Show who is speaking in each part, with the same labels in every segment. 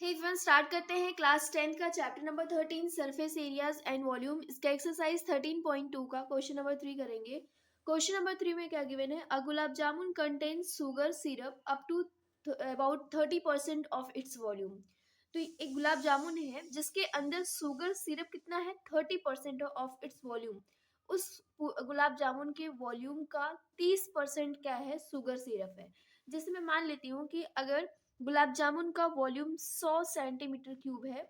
Speaker 1: हे one start करते हैं class 10 का chapter number 13 surface areas and volume. इसका एक्सरसाइज 13.2 का क्वेश्चन नंबर 3 करेंगे। क्वेश्चन नंबर 3 में क्या गिवन है, a gulab jamun contains sugar syrup up to about 30% of its volume. तो एक गुलाब जामुन है जिसके अंदर शुगर सिरप कितना है, 30% ऑफ इट्स वॉल्यूम। उस गुलाब जामुन के वॉल्यूम का 30% क्या है, शुगर सिरप है। जैसे मैं मान लेती हूँ कि अगर गुलाब जामुन का वॉल्यूम 100 सेंटीमीटर क्यूब है,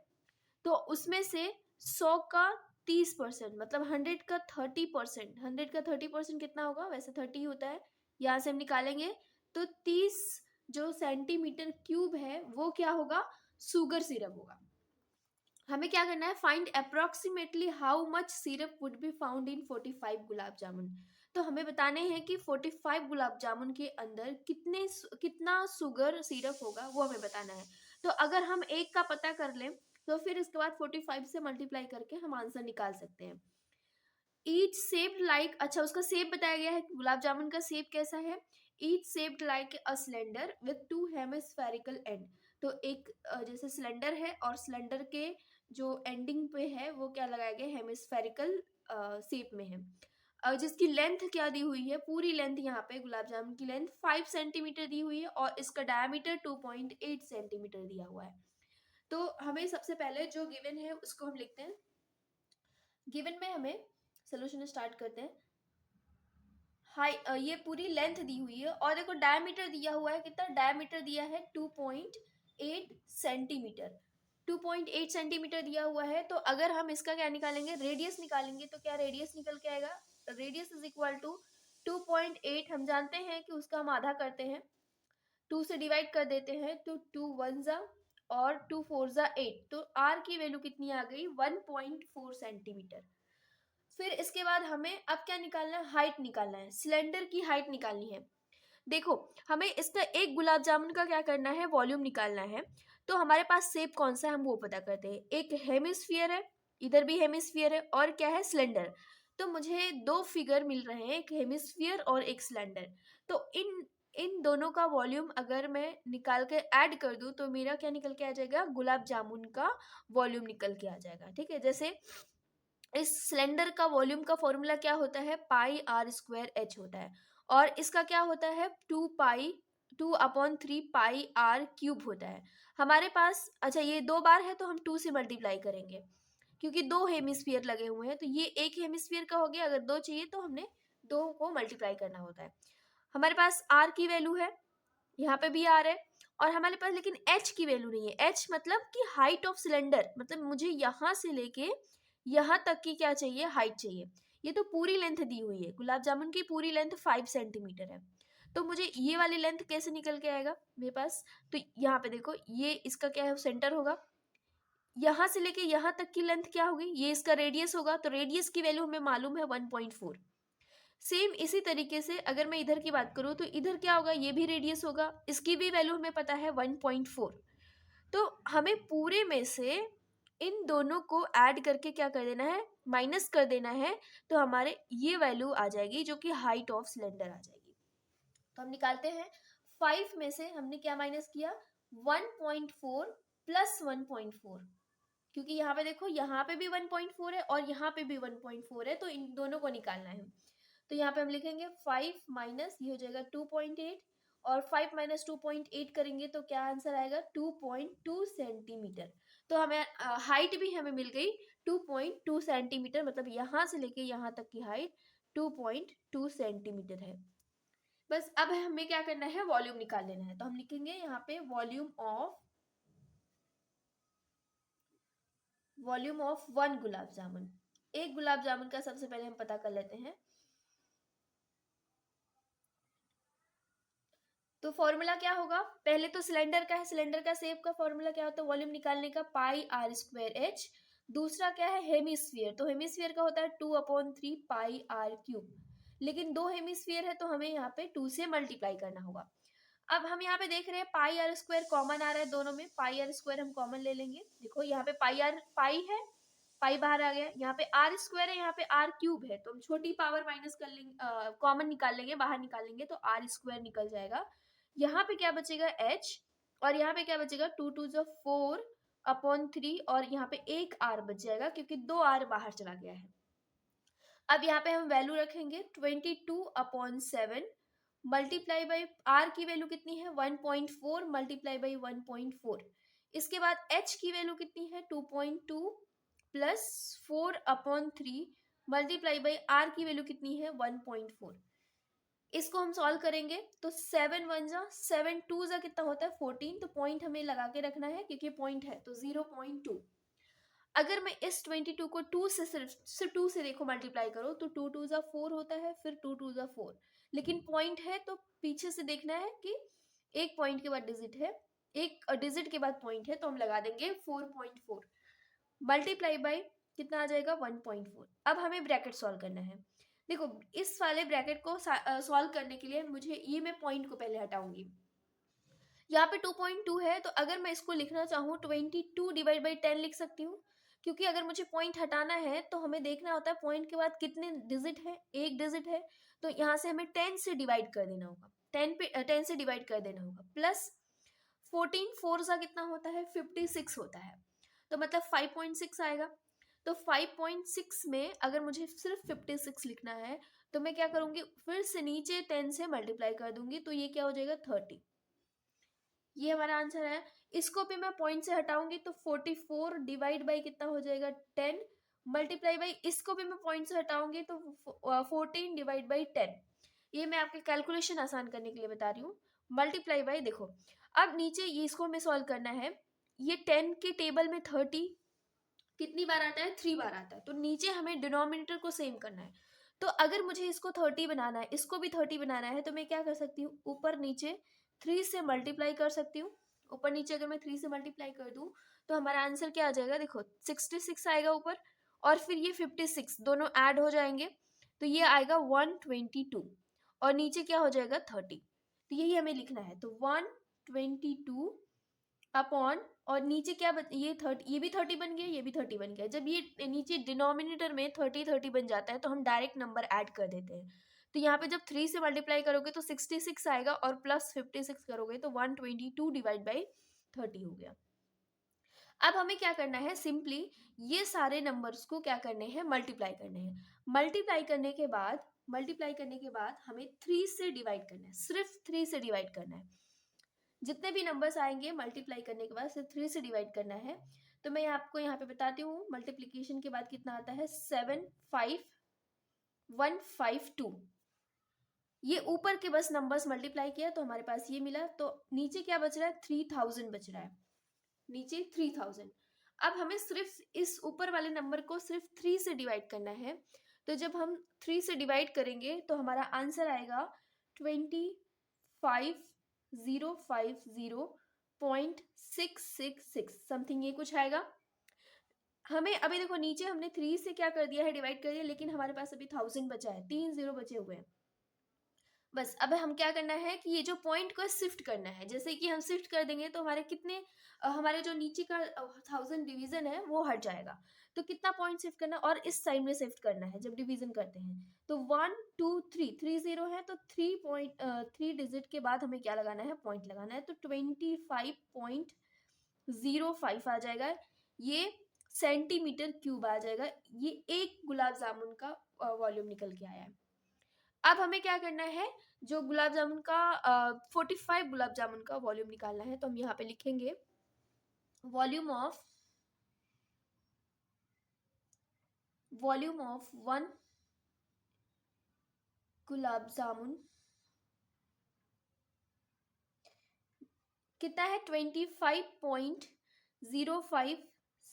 Speaker 1: तो उसमें से 100 का 30% मतलब 100 का 30%, 100 का 30% कितना होगा, वैसे 30 होता है, यहाँ से हम निकालेंगे तो 30 जो सेंटीमीटर क्यूब है वो क्या होगा, शुगर सिरप होगा। हमें क्या करना है, find approximately how much syrup would be found in 45 gulab जामुन। तो हमें बताने हैं कि 45 गुलाब जामुन के अंदर कितना शुगर सिरप होगा, वो हमें बताना है। तो अगर हम एक का पता कर लें तो फिर इसके बाद 45 से मल्टीप्लाई करके हम आंसर निकाल सकते हैं। ईच शेप्ड लाइक, अच्छा उसका शेप बताया गया है, गुलाब जामुन का शेप कैसा है, each shaped like a cylinder with to hemispherical and. तो एक जैसे सिलेंडर है और सिलेंडर के जो एंडिंग पे है वो क्या लगाया गया, हेमिस्फेरिकल शेप में है। जिसकी लेंथ क्या दी हुई है, पूरी लेंथ यहाँ पे गुलाब जामुन की लेंथ 5 सेंटीमीटर दी हुई है और इसका डायमीटर 2.8 सेंटीमीटर दिया हुआ है। तो हमें सबसे पहले जो गिवन है उसको हम लिखते हैं। गिवन में हमें सोल्यूशन स्टार्ट करते हैं। हाई ये पूरी लेंथ दी हुई है और देखो डायमीटर दिया हुआ है, कितना डायमीटर दिया है, 2.8 सेंटीमीटर। 2.8 सेंटीमीटर दिया हुआ है। तो अगर हम इसका क्या निकालेंगे, रेडियस निकालेंगे, तो क्या रेडियस निकल के आएगा, रेडियस इज इक्वल टू 2.8। हम जानते हैं कि उसका हम आधा करते हैं, 2 से डिवाइड कर देते हैं तो 2 वन जा और 2 फोर जा 8। तो आर की वैल्यू कितनी आ गई, 1.4 सेंटीमीटर। फिर इसके बाद हमें अब क्या निकालना है, हाइट निकालना है, सिलेंडर की हाइट निकालनी है। देखो हमें इसका एक गुलाब जामुन का क्या करना है, वॉल्यूम निकालना है। तो हमारे पास शेप कौन सा है हम वो पता करते हैं। एक हेमिस्फीयर है, इधर भी हेमिस्फीयर है, और क्या है, सिलेंडर। तो मुझे दो फिगर मिल रहे हैं, एक हेमिस्फीयर और एक सिलेंडर। तो इन इन दोनों का वॉल्यूम अगर मैं निकाल के ऐड कर दूं तो मेरा क्या निकल के आ जाएगा, गुलाब जामुन का वॉल्यूम निकल के आ जाएगा। ठीक है, जैसे इस सिलेंडर का वॉल्यूम का फॉर्मूला क्या होता है, पाई आर स्क्वायर एच होता है, और इसका क्या होता है, 2/3 पाई आर क्यूब होता है हमारे पास। अच्छा ये दो बार है तो हम 2 से मल्टीप्लाई करेंगे, क्योंकि दो हेमिस्फीयर लगे हुए हैं। तो ये एक हेमिस्फीयर का हो गया, अगर दो चाहिए तो हमने दो को मल्टीप्लाई करना होता है। हमारे पास आर की वैल्यू है, यहाँ पे भी आर है, और हमारे पास लेकिन एच की वैल्यू नहीं है। एच मतलब कि हाइट ऑफ सिलेंडर, मतलब मुझे यहाँ से लेके यहाँ तक की क्या चाहिए, हाइट चाहिए। ये तो पूरी लेंथ दी हुई है, गुलाब जामुन की पूरी लेंथ 5 सेंटीमीटर है। तो मुझे ये वाली लेंथ कैसे निकल के आएगा मेरे पास, तो यहाँ पे देखो ये इसका क्या है, सेंटर होगा, यहाँ से लेके यहाँ तक की लेंथ क्या होगी, ये इसका रेडियस होगा। तो रेडियस की वैल्यू हमें मालूम है 1.4। सेम इसी तरीके से अगर मैं इधर की बात करूँ तो इधर क्या होगा, ये भी रेडियस होगा, इसकी भी वैल्यू हमें पता है 1.4। तो हमें पूरे में से इन दोनों को ऐड करके क्या कर देना है, माइनस कर देना है। तो हमारे ये वैल्यू आ जाएगी जो कि हाइट ऑफ सिलेंडर आ जाएगी। तो हम निकालते हैं, 5 में से हमने क्या माइनस किया, 1.4 प्लस 1.4, क्योंकि यहाँ पे देखो यहाँ पे भी 1.4 है और यहाँ पे भी 1.4 है, तो इन दोनों को निकालना है। तो यहाँ पे हम लिखेंगे 5 माइनस ये हो जाएगा 2.8, और 5 माइनस 2.8 करेंगे तो क्या आंसर आएगा, 2.2 सेंटीमीटर। तो हमें हाइट भी हमें मिल गई 2.2 सेंटीमीटर, मतलब यहाँ से लेके यहाँ तक की हाइट 2.2 सेंटीमीटर है। बस अब हमें क्या करना है, वॉल्यूम निकाल लेना है। तो हम लिखेंगे यहाँ पे वॉल्यूम ऑफ 1 गुलाब जामुन। एक गुलाब जामुन का सबसे पहले हम पता कर लेते हैं। तो फॉर्मूला क्या होगा, पहले तो सिलेंडर का है, सिलेंडर का शेप का फॉर्मूला क्या होता है, वॉल्यूम निकालने का, पाई आर स्क्वायर एच। दूसरा क्या है, हेमिस्फीयर, तो हेमिस्फीयर का होता है 2/3 पाई आर क्यूब। लेकिन दो हेमिस्फीयर है तो हमें यहाँ पे 2 से मल्टीप्लाई करना होगा। अब हम यहाँ पे देख रहे हैं पाई आर स्क्वायर कॉमन आ रहा है दोनों में, पाई आर स्क्वायर हम कॉमन ले लेंगे। देखो यहाँ पे पाई है, पाई बाहर आ गया, यहाँ पे आर स्क्वायर है, यहाँ पे आर क्यूब है, तो हम छोटी पावर माइनस कर लेंगे, कॉमन निकाल लेंगे, बाहर निकालेंगे तो आर स्क्वायर निकल जाएगा। यहाँ पे क्या बचेगा, एच, और यहाँ पे क्या बचेगा, 2 2 4/3 और यहाँ पे एक आर बच जाएगा क्योंकि 2 आर बाहर चला गया है। अब यहाँ पे हम वैल्यू रखेंगे 22/7 मल्टीप्लाई बाई आर की वैल्यू कितनी है 1.4 मल्टीप्लाई बाई 1.4। इसके बाद एच की वैल्यू कितनी है 2.2 प्लस 4/3 मल्टीप्लाई बाई आर की वैल्यू कितनी है 1.4। इसको हम सॉल्व करेंगे तो 7 1 जा 7 2 जा कितना होता है 14। तो पॉइंट हमें लगा के रखना है क्योंकि पॉइंट है तो 0.2। अगर मैं इस 22 को 2 से सिर्फ 2 से देखो मल्टीप्लाई करो तो 2 2 जा 4 होता है, फिर 2 2 जा 4। लेकिन पॉइंट है तो पीछे से देखना है कि एक पॉइंट के बाद डिजिट है, एक डिजिट के बाद पॉइंट है, तो हम लगा देंगे 4.4 मल्टीप्लाई बाई कितना आ जाएगा 1.4। अब हमें ब्रैकेट सॉल्व करना है। देखो इस वाले ब्रैकेट को सॉल्व करने के लिए मुझे ये मैं पॉइंट को पहले हटाऊंगी। यहाँ पे 2.2 है तो अगर मैं इसको लिखना चाहूँ 22/10 लिख सकती हूँ, क्योंकि अगर मुझे पॉइंट हटाना है तो हमें देखना होता है पॉइंट के बाद कितने डिजिट है, एक डिजिट है, तो यहाँ से हमें 10 से डिवाइड कर देना होगा, 10 से डिवाइड कर देना होगा। प्लस 14 4 सा कितना होता है 56 होता है, तो मतलब 5.6 आएगा। तो 5.6 में अगर मुझे सिर्फ 56 लिखना है तो मैं क्या करूंगी, फिर से नीचे 10 से मल्टीप्लाई कर दूंगी, तो ये क्या हो जाएगा 30। ये हमारा आंसर है। इसको भी मैं पॉइंट से हटाऊंगी तो 44 डिवाइड बाई कितना हो जाएगा 10 मल्टीप्लाई बाई, इसको भी मैं पॉइंट से हटाऊंगी तो 14 डिवाइड बाई 10। ये मैं आपके कैलकुलेशन आसान करने के लिए बता रही हूँ। मल्टीप्लाई बाई, देखो अब नीचे ये इसको हमें सॉल्व करना है। ये 10 के टेबल में 30 कितनी बार आता है 3 बार आता है, तो नीचे हमें डिनोमिनेटर को सेम करना है। तो अगर मुझे इसको 30 बनाना है, इसको भी 30 बनाना है, तो मैं क्या कर सकती हूँ, ऊपर नीचे 3 से मल्टीप्लाई कर सकती हूँ। ऊपर नीचे अगर मैं 3 से मल्टीप्लाई कर दूँ तो हमारा आंसर क्या आ जाएगा, देखो 66 आएगा ऊपर, और फिर ये 56 दोनों ऐड हो जाएंगे तो ये आएगा 122, और नीचे क्या हो जाएगा 30। तो यही हमें लिखना है, तो 122 अपॉन, और नीचे क्या ये 30, ये भी 30 बन गया, ये भी 30 बन गया। जब ये नीचे डिनोमिनेटर में 30 बन जाता है तो हम डायरेक्ट नंबर ऐड कर देते हैं। तो यहाँ पे जब 3 से मल्टीप्लाई करोगे तो 66 आएगा, और प्लस 56 करोगे तो 122 डिवाइड बाई 30 हो गया। अब हमें क्या करना है, सिंपली ये सारे नंबर्स को क्या करने हैं, मल्टीप्लाई करने हैं। मल्टीप्लाई करने के बाद हमें 3 से डिवाइड करना है, सिर्फ 3 से डिवाइड करना है। जितने भी नंबर्स आएंगे मल्टीप्लाई करने के बाद सिर्फ 3 से डिवाइड करना है। तो मैं आपको यहाँ पे बताती हूँ मल्टीप्लीकेशन के बाद कितना आता है 75152। ये ऊपर के बस नंबर्स मल्टीप्लाई किया तो हमारे पास ये मिला। तो नीचे क्या बच रहा है 3000 बच रहा है, नीचे 3000। अब हमें सिर्फ इस ऊपर वाले नंबर को सिर्फ 3 से डिवाइड करना है। तो जब हम 3 से डिवाइड करेंगे तो हमारा आंसर आएगा 25050.666 समथिंग, ये कुछ आएगा। हमें अभी देखो नीचे हमने 3 से क्या कर दिया है, डिवाइड कर दिया, लेकिन हमारे पास अभी 1000 बचा है, 3 0 बचे हुए हैं। बस अब हम क्या करना है कि ये जो पॉइंट को शिफ्ट करना है, जैसे कि हम शिफ्ट कर देंगे तो हमारे कितने हमारे जो नीचे का 1000 डिवीजन है वो हट जाएगा। तो कितना पॉइंट शिफ्ट करना है, और इस साइड में शिफ्ट करना है जब डिवीजन करते हैं। तो 1 2 3 3 0 है, तो 3 डिजिट के बाद हमें क्या लगाना है, पॉइंट लगाना है। तो 25.05 आ जाएगा, ये सेंटीमीटर क्यूब आ जाएगा। ये एक गुलाब जामुन का वॉल्यूम निकल के आया है। अब हमें क्या करना है, जो गुलाब जामुन का 45 गुलाब जामुन का वॉल्यूम निकालना है। तो हम यहाँ पे लिखेंगे वॉल्यूम ऑफ 1 गुलाब जामुन कितना है 25.05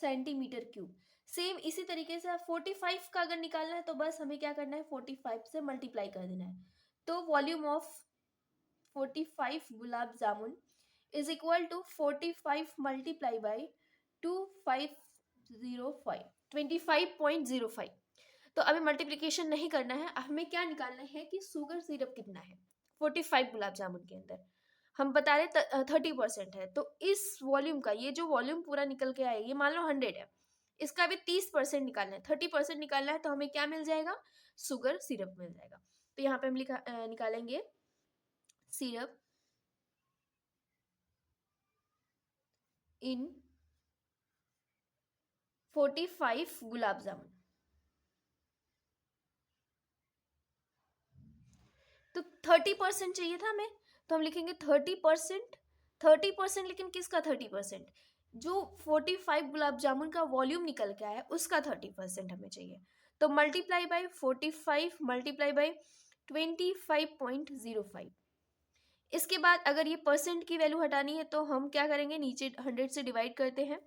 Speaker 1: सेंटीमीटर क्यूब। सेम इसी तरीके से 45 का अगर निकालना है तो बस हमें क्या करना है 45 से मल्टीप्लाई कर देना है। तो volume of 45 gulab jamun is equal to 45 multiply by 2505 तो अभी मल्टीप्लिकेशन नहीं करना है, हमें क्या निकालना है कि शुगर सिरप कितना है 45 गुलाब जामुन के अंदर। हम बता रहे 30% है, तो इस वॉल्यूम का ये जो वॉल्यूम पूरा निकल के आएगी, मान लो 100 है, इसका भी 30% निकालना है, 30% निकालना है, तो हमें क्या मिल जाएगा, शुगर सिरप मिल जाएगा। तो यहाँ पे हम निकालेंगे सिरप इन 45 गुलाब जामुन। तो 30% चाहिए था हमें, तो हम लिखेंगे 30%। 30%, लेकिन किसका 30%? जो 45 गुलाब जामुन का वॉल्यूम निकल के आया उसका 30% हमें चाहिए। तो मल्टीप्लाई बाय 45 मल्टीप्लाई बाय 25.05। इसके बाद अगर ये परसेंट की वैल्यू हटानी है तो हम क्या करेंगे, नीचे 100 से डिवाइड करते हैं,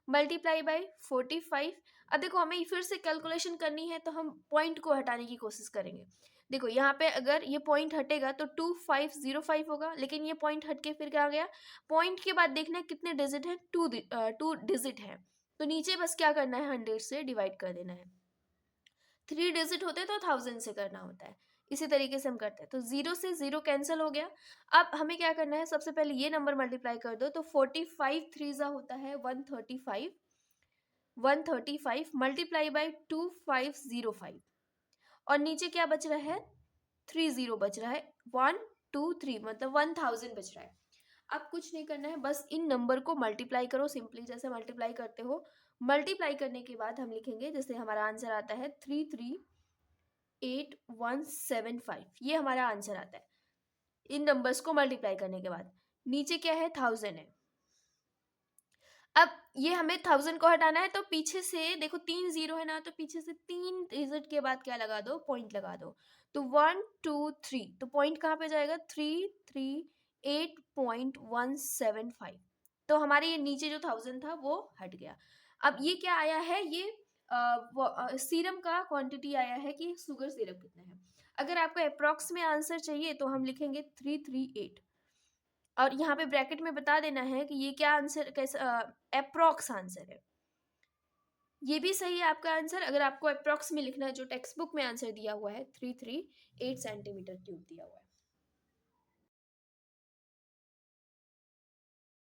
Speaker 1: मल्टीप्लाई बाय 45। अब देखो हमें फिर से कैलकुलेशन करनी है तो हम पॉइंट को हटाने की कोशिश करेंगे। देखो यहाँ पे अगर ये पॉइंट हटेगा तो 2505 होगा, लेकिन ये पॉइंट हट के फिर क्या आ गया, पॉइंट के बाद देखना है कितने डिजिट है, टू डिजिट है, तो नीचे बस क्या करना है, 100 से डिवाइड कर देना है। 3 डिजिट होते तो 1000 से करना होता है। इसी तरीके से हम करते हैं, तो 0 से 0 कैंसिल हो गया। अब हमें क्या करना है, सबसे पहले ये नंबर मल्टीप्लाई कर दो, तो 45 3 होता है 135। 135 मल्टीप्लाई बाई 2505, और नीचे क्या बच रहा है, 30 बच रहा है, 123 मतलब 1000 बच रहा है। अब कुछ नहीं करना है, बस इन नंबर को मल्टीप्लाई करो सिंपली, जैसे मल्टीप्लाई करते हो। मल्टीप्लाई करने के बाद हम लिखेंगे, जैसे हमारा आंसर आता है 338175, ये हमारा आंसर आता है इन नंबर्स को मल्टीप्लाई करने के बाद। नीचे क्या है, 1000 है। अब ये हमें 1000 को हटाना है, तो पीछे से देखो 3 0 है ना, तो पीछे से 3 डिजिट के बाद क्या लगा दो, पॉइंट लगा दो। तो 1 2 3, तो पॉइंट कहाँ पे जाएगा, 338.175। तो हमारे ये नीचे जो 1000 था वो हट गया। अब ये क्या आया है, ये सीरम का क्वांटिटी आया है कि शुगर सिरप कितना है। अगर आपको अप्रॉक्स में आंसर चाहिए तो हम लिखेंगे 338, और यहाँ पे ब्रैकेट में बता देना है कि ये क्या आंसर, कैसा अप्रॉक्स आंसर है। ये भी सही है आपका आंसर। अगर आपको अप्रॉक्स में लिखना है, जो टेक्स्ट बुक में आंसर दिया हुआ है 338 सेंटीमीटर क्यूब दिया हुआ है।